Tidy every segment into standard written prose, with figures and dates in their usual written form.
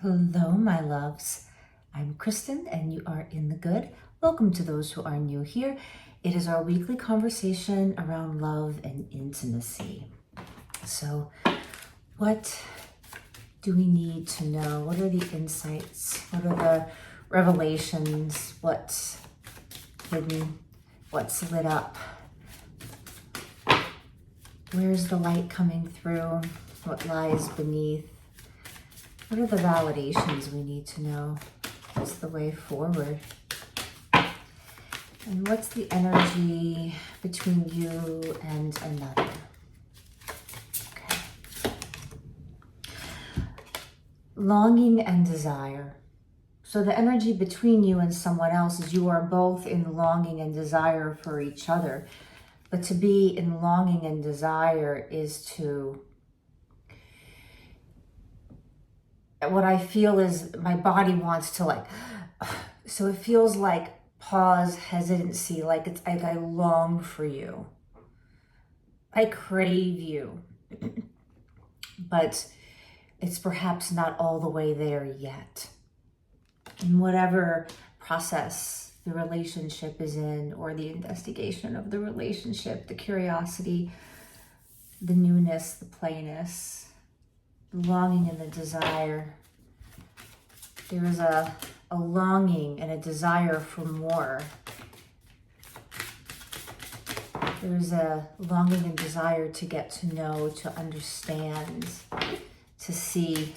Hello, my loves. I'm Kristen, and you are in the good. Welcome to those who are new here. It is our weekly conversation around love and intimacy. So, what do we need to know? What are the insights? What are the revelations? What's hidden? What's lit up? Where's the light coming through? What lies beneath? What are the validations we need to know? What's the way forward? And what's the energy between you and another? Okay. Longing and desire. So the energy between you and someone else is you are both in longing and desire for each other. But to be in longing and desire is to... What I feel is my body wants to so it feels like pause, hesitancy, like it's like I long for you. I crave you. But it's perhaps not all the way there yet. In whatever process the relationship is in, or the investigation of the relationship, the curiosity, the newness, the playness, the longing and the desire. There is a longing and a desire for more. There is a longing and desire to get to know, to understand, to see.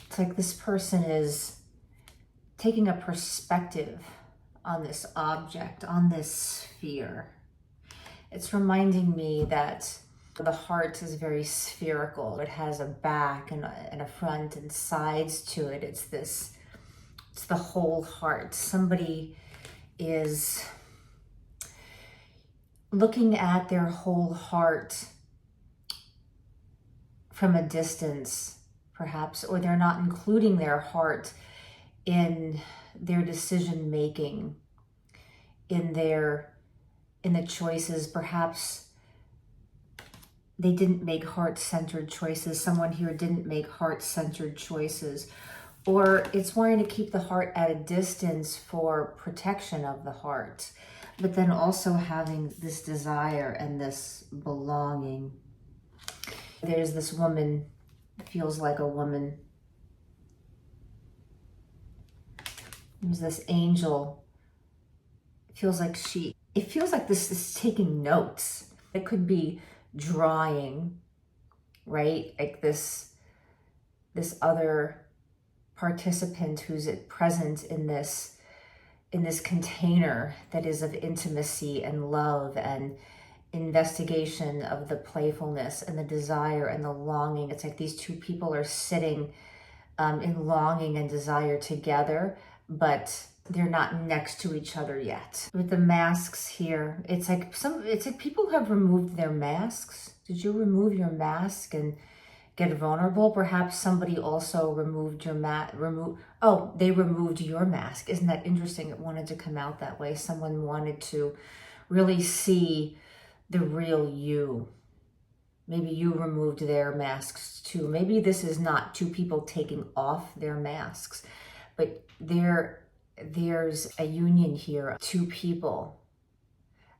It's like this person is taking a perspective on this object, on this sphere. It's reminding me that the heart is very spherical. It has a back and a front and sides to it. It's the whole heart. Somebody is looking at their whole heart from a distance, perhaps, or they're not including their heart in their decision making, in the choices. Perhaps they didn't make heart-centered choices. Someone here didn't make heart-centered choices. Or it's wanting to keep the heart at a distance for protection of the heart, but then also having this desire and this belonging. There's this woman, feels like a woman. There's this angel, it feels like this is taking notes. It could be drawing, right? Like this other participant who's present in this container that is of intimacy and love and investigation of the playfulness and the desire and the longing. It's like these two people are sitting in longing and desire together, but they're not next to each other yet. With the masks here, it's like people have removed their masks. Did you remove your mask and get vulnerable? Perhaps somebody also removed your they removed your mask. Isn't that interesting? It wanted to come out that way. Someone wanted to really see the real you. Maybe you removed their masks too. Maybe this is not two people taking off their masks, but there's a union here, two people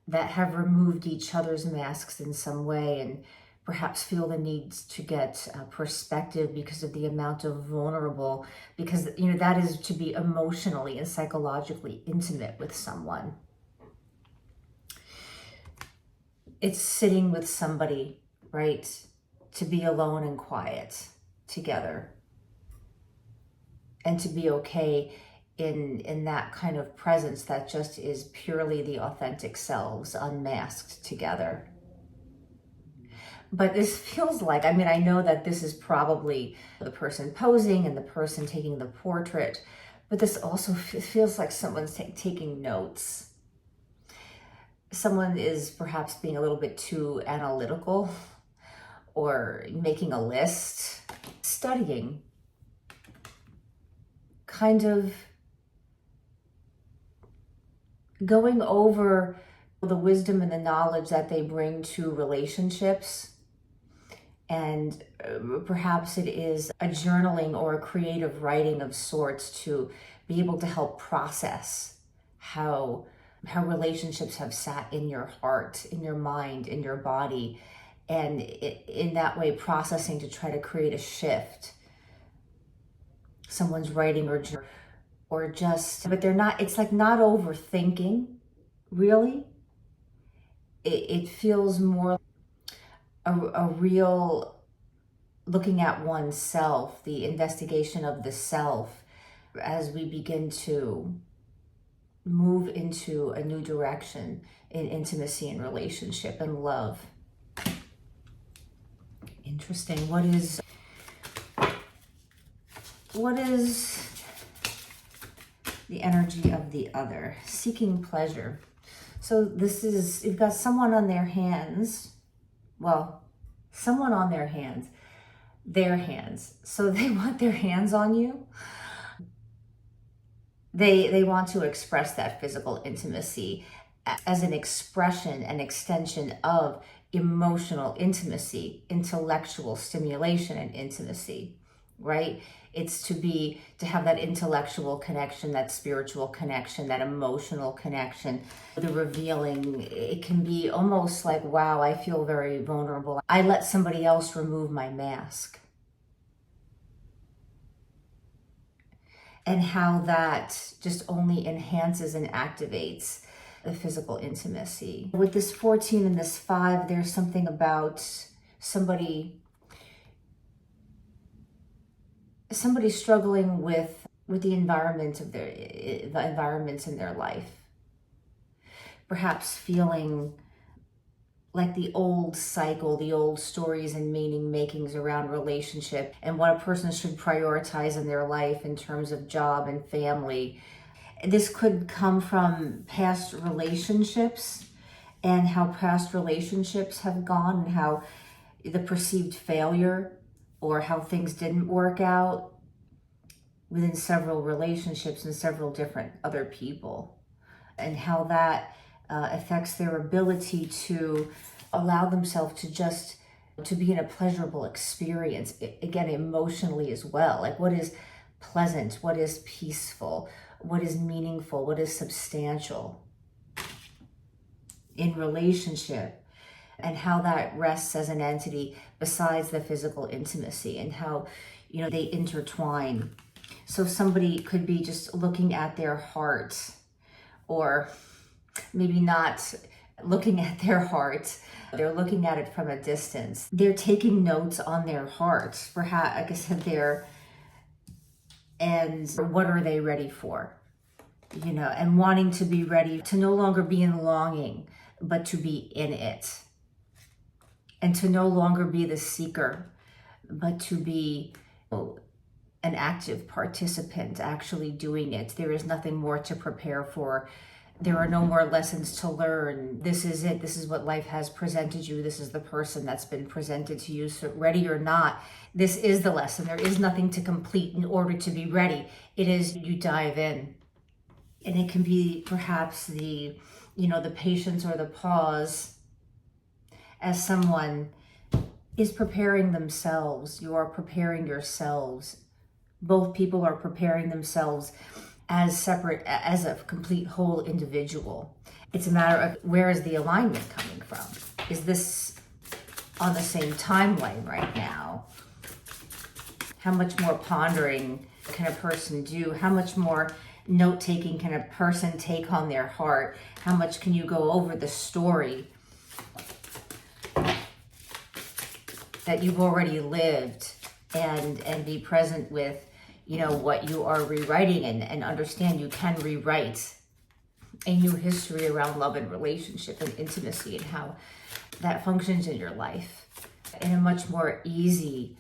that have removed each other's masks in some way and perhaps feel the need to get perspective because of the amount of vulnerable, because that is to be emotionally and psychologically intimate with someone. It's sitting with somebody, right? To be alone and quiet together and to be okay in that kind of presence that just is purely the authentic selves, unmasked together. But this feels like, I know that this is probably the person posing and the person taking the portrait, but this also feels like someone's taking notes. Someone is perhaps being a little bit too analytical or making a list, studying, kind of going over the wisdom and the knowledge that they bring to relationships And perhaps it is a journaling or a creative writing of sorts to be able to help process how relationships have sat in your heart, in your mind, in your body, and in that way processing to try to create a shift. Someone's writing or just, but they're not, it's like not overthinking, really. It feels more a real looking at oneself, the investigation of the self as we begin to move into a new direction in intimacy and relationship and love. Interesting. What is the energy of the other? Seeking pleasure. So this is, you've got someone on their hands. Well, someone on their hands. So they want their hands on you. They want to express that physical intimacy as an expression, an extension of emotional intimacy, intellectual stimulation and intimacy, right? It's to have that intellectual connection, that spiritual connection, that emotional connection. The revealing, it can be almost like, wow, I feel very vulnerable. I let somebody else remove my mask. And how that just only enhances and activates the physical intimacy. With this 14 and this 5, there's something about somebody struggling with the environment of the environments in their life. Perhaps feeling like the old cycle, the old stories and meaning makings around relationship and what a person should prioritize in their life in terms of job and family. This could come from past relationships and how past relationships have gone and how the perceived failure or how things didn't work out within several relationships and several different other people, and how that affects their ability to allow themselves to be in a pleasurable experience, again, emotionally as well. Like, what is pleasant, what is peaceful, what is meaningful, what is substantial in relationship, and how that rests as an entity besides the physical intimacy, and how, they intertwine. So somebody could be just looking at their heart, or maybe not looking at their heart. They're looking at it from a distance. They're taking notes on their heart. Perhaps, like I said, and what are they ready for? And wanting to be ready to no longer be in longing, but to be in it. And to no longer be the seeker, but to be an active participant, actually doing it. There is nothing more to prepare for. There are no more lessons to learn. This is it. This is what life has presented you. This is the person that's been presented to you. So ready or not, this is the lesson. There is nothing to complete in order to be ready. It is you dive in. And it can be perhaps the patience or the pause as someone is preparing themselves. You are preparing yourselves. Both people are preparing themselves as separate, as a complete whole individual. It's a matter of, where is the alignment coming from? Is this on the same timeline right now? How much more pondering can a person do? How much more note-taking can a person take on their heart? How much can you go over the story that you've already lived and be present with what you are rewriting, and understand you can rewrite a new history around love and relationship and intimacy, and how that functions in your life in a much more easy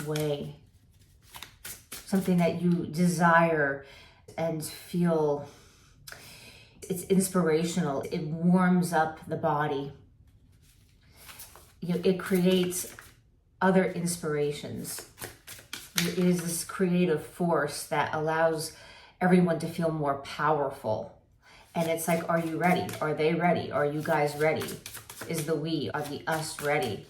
way. Something that you desire and feel it's inspirational. It warms up the body. It creates other inspirations. It is this creative force that allows everyone to feel more powerful. And it's like, are you ready? Are they ready? Are you guys ready? Is the we, are the us ready?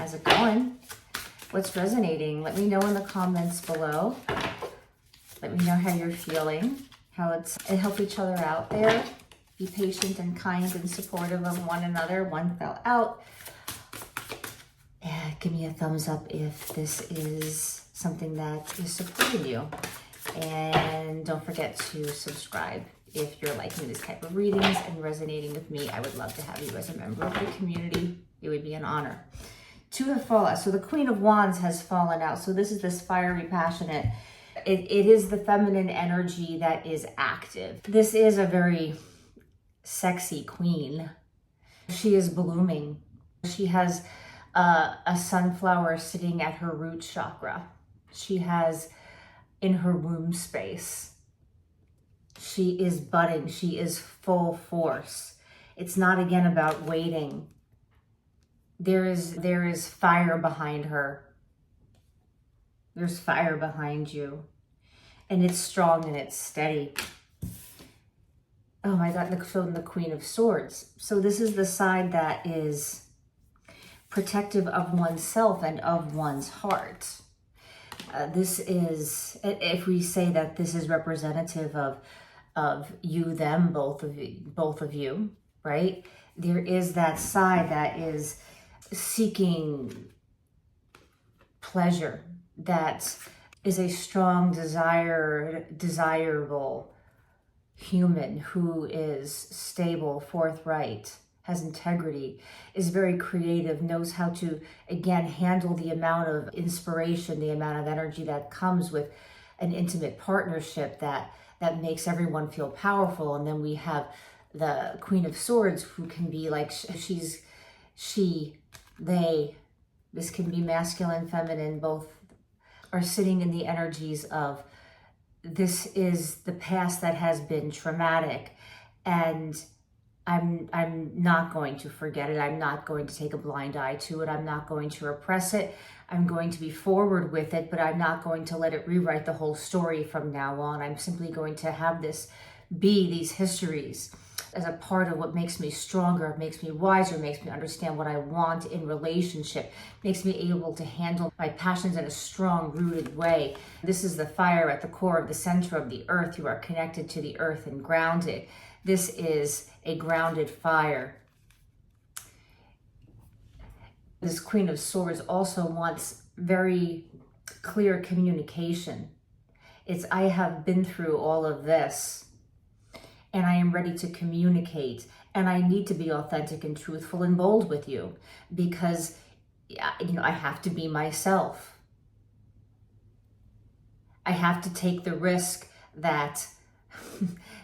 How's it going? What's resonating? Let me know in the comments below. Let me know how you're feeling, and help each other out there. Be patient and kind and supportive of one another. One fell out. And give me a thumbs up if this is something that is supporting you. And don't forget to subscribe if you're liking this type of readings and resonating with me. I would love to have you as a member of the community. It would be an honor. Two have fallen. So the Queen of Wands has fallen out. So this is this fiery, passionate. It is the feminine energy that is active. This is a very sexy queen. She is blooming. She has a sunflower sitting at her root chakra. She has in her womb space. She is budding. She is full force. It's not again about waiting. There is fire behind her. There's fire behind you. And it's strong and it's steady. Oh my God, the Queen of Swords. So this is the side that is protective of oneself and of one's heart. This is, if we say that this is representative of you, them, both of you, right? There is that side that is seeking pleasure, that is a strong desirable human who is stable, forthright, has integrity, is very creative, knows how to, again, handle the amount of inspiration, the amount of energy that comes with an intimate partnership that makes everyone feel powerful. And then we have the Queen of Swords, who can be like, they, this can be masculine, feminine, both are sitting in the energies of, this is the past that has been traumatic, and I'm not going to forget it. I'm not going to take a blind eye to it. I'm not going to repress it. I'm going to be forward with it, but I'm not going to let it rewrite the whole story from now on. I'm simply going to have this be, these histories, as a part of what makes me stronger, makes me wiser, makes me understand what I want in relationship, makes me able to handle my passions in a strong, rooted way. This is the fire at the core of the center of the earth. You are connected to the earth and grounded. This is a grounded fire. This Queen of Swords also wants very clear communication. It's, I have been through all of this, and I am ready to communicate, and I need to be authentic and truthful and bold with you, because I have to be myself. I have to take the risk that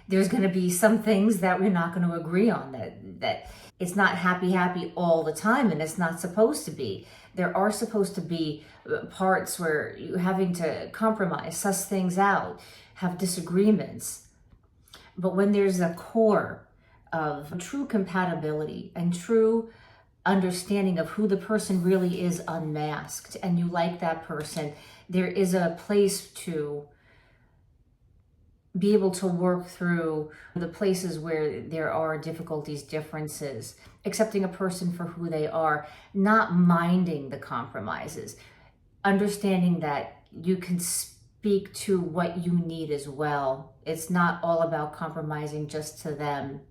there's going to be some things that we're not going to agree on, that it's not happy all the time, and it's not supposed to be. There are supposed to be parts where you're having to compromise, suss things out, have disagreements. But when there's a core of true compatibility and true understanding of who the person really is unmasked, and you like that person, there is a place to be able to work through the places where there are difficulties, differences, accepting a person for who they are, not minding the compromises, understanding that you can speak to what you need as well. It's not all about compromising just to them.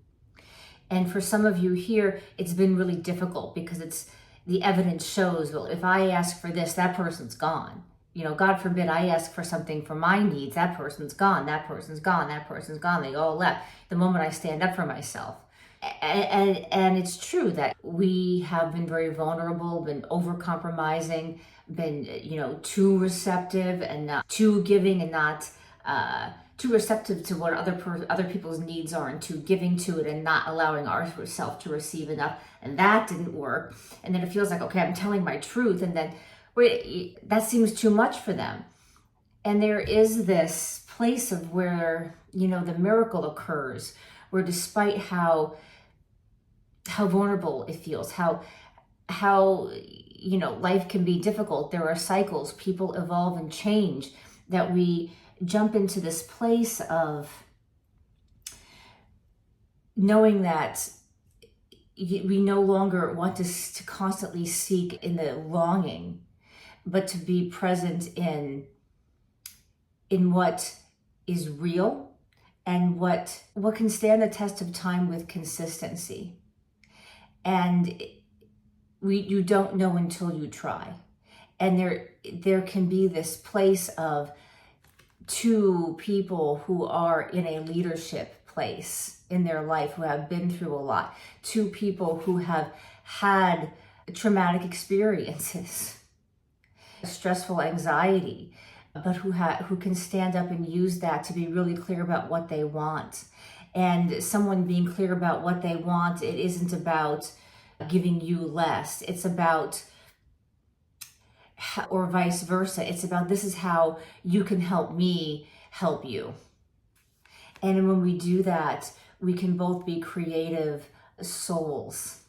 And for some of you here, it's been really difficult because the evidence shows, well, if I ask for this, that person's gone. God forbid I ask for something for my needs, that person's gone, that person's gone, that person's gone. They all left the moment I stand up for myself. And it's true that we have been very vulnerable, been over-compromising, been, too receptive and not too giving, and not too receptive to what other people's needs are, and too giving to it and not allowing ourselves to receive enough. And that didn't work. And then it feels like, okay, I'm telling my truth. And then, wait, that seems too much for them. And there is this place of where, the miracle occurs, where despite how vulnerable it feels, how life can be difficult, there are cycles, people evolve and change, that we jump into this place of knowing that we no longer want to constantly seek in the longing, but to be present in what is real and what can stand the test of time with consistency. And you don't know until you try. And there can be this place of two people who are in a leadership place in their life, who have been through a lot, two people who have had traumatic experiences, stressful anxiety, but who can stand up and use that to be really clear about what they want. And someone being clear about what they want, it isn't about giving you less. It's about, or vice versa. It's about, this is how you can help me help you. And when we do that, we can both be creative souls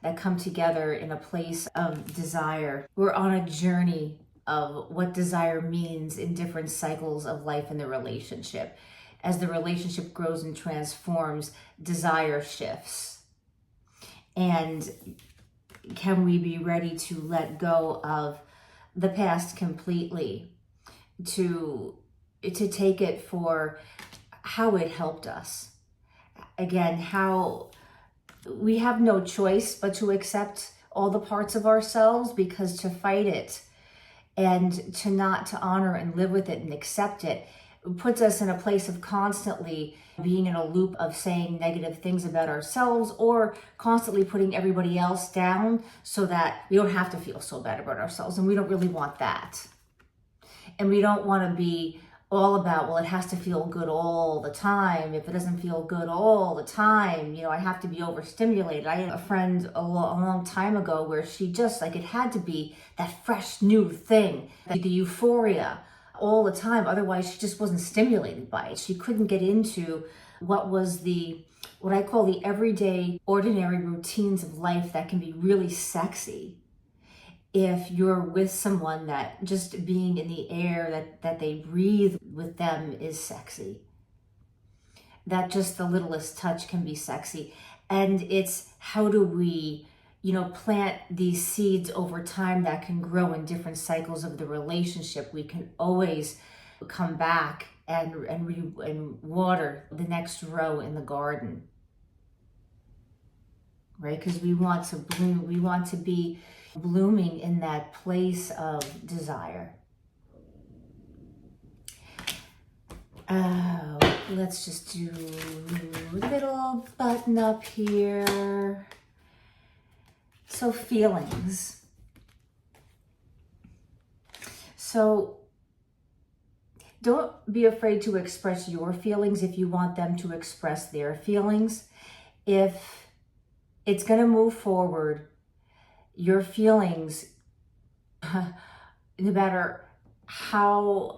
that come together in a place of desire. We're on a journey of what desire means in different cycles of life in the relationship. As the relationship grows and transforms, desire shifts. And can we be ready to let go of the past completely, to take it for how it helped us? Again, how we have no choice but to accept all the parts of ourselves, because to fight it and to not to honor and live with it and accept it puts us in a place of constantly being in a loop of saying negative things about ourselves, or constantly putting everybody else down so that we don't have to feel so bad about ourselves. And we don't really want that. And we don't want to be all about, well, it has to feel good all the time. If it doesn't feel good all the time, I have to be overstimulated. I had a friend a long time ago where she just, like, it had to be that fresh new thing, the euphoria all the time. Otherwise, she just wasn't stimulated by it. She couldn't get into what I call the everyday, ordinary routines of life that can be really sexy. If you're with someone that just being in the air that they breathe with them is sexy, that just the littlest touch can be sexy. And it's, how do we, plant these seeds over time that can grow in different cycles of the relationship? We can always come back and water the next row in the garden, right? Because we want to bloom. We want to be blooming in that place of desire. Let's just do a little button up here. So feelings. So don't be afraid to express your feelings if you want them to express their feelings. If it's going to move forward, your feelings, no matter how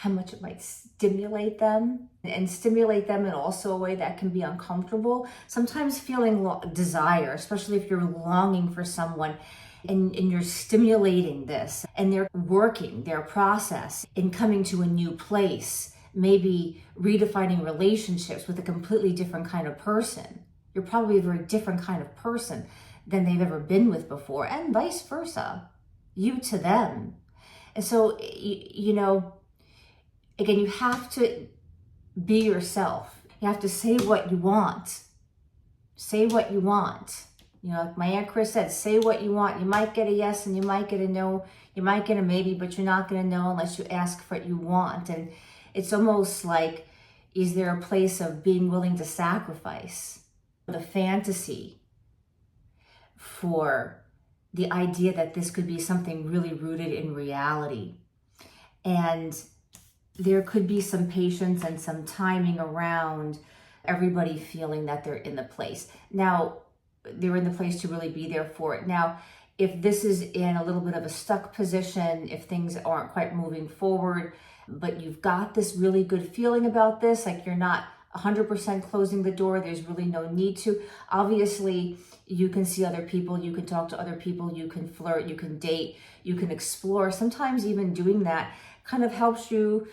much it might stimulate them, and stimulate them in also a way that can be uncomfortable. Sometimes feeling desire, especially if you're longing for someone and you're stimulating this, and they're working their process in coming to a new place, maybe redefining relationships with a completely different kind of person. You're probably a very different kind of person than they've ever been with before, and vice versa, you to them. And so, again, you have to be yourself. You have to say what you want. Say what you want. Like my Aunt Chris said, say what you want. You might get a yes and you might get a no. You might get a maybe, but you're not going to know unless you ask for what you want. And it's almost like, is there a place of being willing to sacrifice the fantasy for the idea that this could be something really rooted in reality? And there could be some patience and some timing around everybody feeling that they're in the place. Now, they're in the place to really be there for it. Now, if this is in a little bit of a stuck position, if things aren't quite moving forward, but you've got this really good feeling about this, like you're not 100% closing the door, there's really no need to. Obviously, you can see other people, you can talk to other people, you can flirt, you can date, you can explore. Sometimes even doing that kind of helps you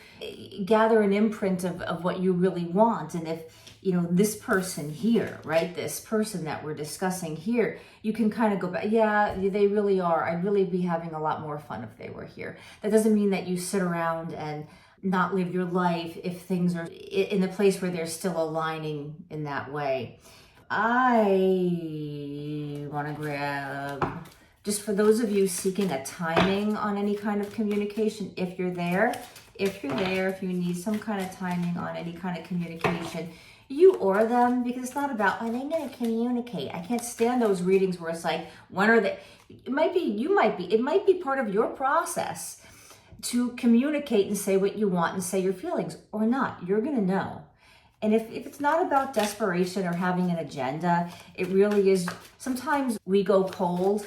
gather an imprint of what you really want. And this person here, right? This person that we're discussing here, you can kind of go back, yeah, they really are. I'd really be having a lot more fun if they were here. That doesn't mean that you sit around and not live your life if things are in the place where they're still aligning in that way. I want to grab, just for those of you seeking a timing on any kind of communication, if you need some kind of timing on any kind of communication, you or them, because it's not about, are they going to communicate? I can't stand those readings where it's like, when are they? It might be part of your process to communicate and say what you want and say your feelings or not. You're going to know. And if it's not about desperation or having an agenda, it really is. Sometimes we go cold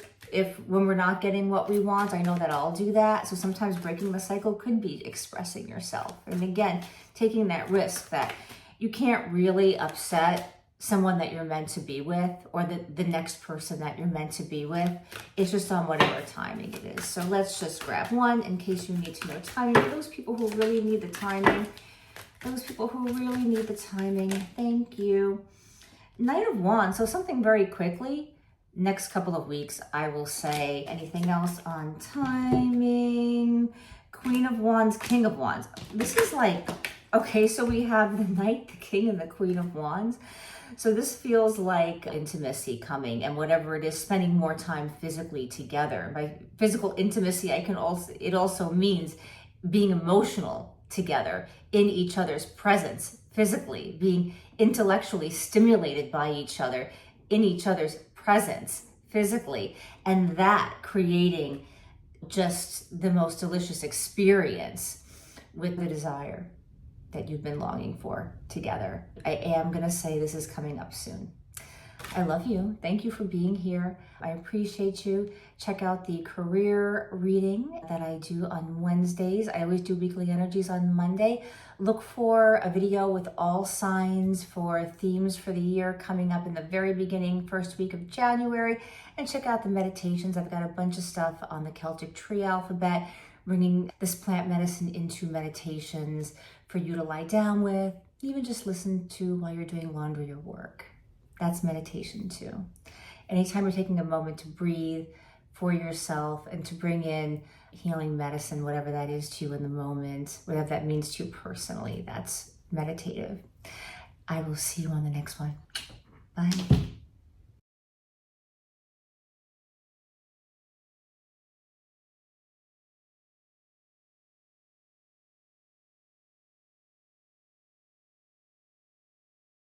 when we're not getting what we want. I know that I'll do that. So sometimes breaking the cycle could be expressing yourself. And again, taking that risk that you can't really upset someone that you're meant to be with or the next person that you're meant to be with. It's just on whatever timing it is. So let's just grab one in case you need to know timing. For those people who really need the timing, thank you. Knight of Wands, so something very quickly. Next couple of weeks, I will say. Anything else on timing? Queen of Wands, King of Wands. This is like, okay, so we have the Knight, the King, and the Queen of Wands. So this feels like intimacy coming, and whatever it is, spending more time physically together. By physical intimacy, it also means being emotional together in each other's presence, physically, being intellectually stimulated by each other in each other's presence, physically, and that creating just the most delicious experience with the desire that you've been longing for together. I am going to say this is coming up soon. I love you. Thank you for being here. I appreciate you. Check out the career reading that I do on Wednesdays. I always do weekly energies on Monday. Look for a video with all signs for themes for the year coming up in the very beginning, first week of January. And check out the meditations. I've got a bunch of stuff on the Celtic tree alphabet, bringing this plant medicine into meditations for you to lie down with, even just listen to while you're doing laundry or work. That's meditation too. Anytime you're taking a moment to breathe for yourself and to bring in healing medicine, whatever that is to you in the moment, whatever that means to you personally, that's meditative. I will see you on the next one. Bye.